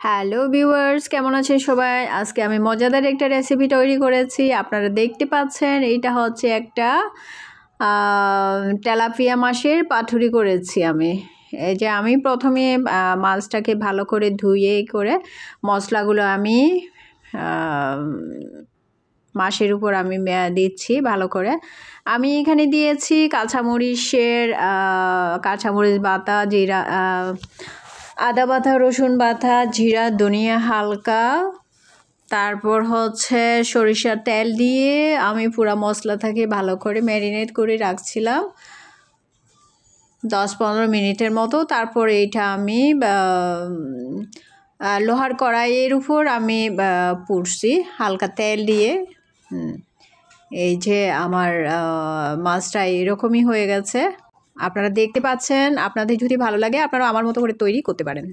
Hello viewers, কেমন আছেন সবাই? আজকে আমি মজাদার একটা রেসিপি তৈরি করেছি। আপনারা দেখতে পাচ্ছেন এইটা হচ্ছে একটা তেলাপিয়া মাছের পাতুরি করেছি আমি। এই যে আমি প্রথমে মাছটাকে ভালো করে ধুয়ে করে মশলাগুলো আমি মাছের উপর আমি দিচ্ছি ভালো করে। আমি এখানে দিয়েছি কাঁচামরিচ বাটা, জিরা, আদা বাটা, রসুন বাটা, জিরা, ধনিয়া হালকা, তারপর হচ্ছে সরিষার তেল দিয়ে আমি পুরো মশলাটাকে ভালো করে ম্যারিনেট করে রাখছিলাম 10-15 মিনিটের মতো। তারপর এইটা আমি লোহার কড়াইয়ের উপর আমি পুড়ছি হালকা তেল দিয়ে। এই যে আমার মাছটা এরকমই হয়ে গেছে, আপনারা দেখতে পাচ্ছেন। আপনাদের যদি ভালো লাগে আপনারা আমার মতো করে তৈরি করতে পারেন।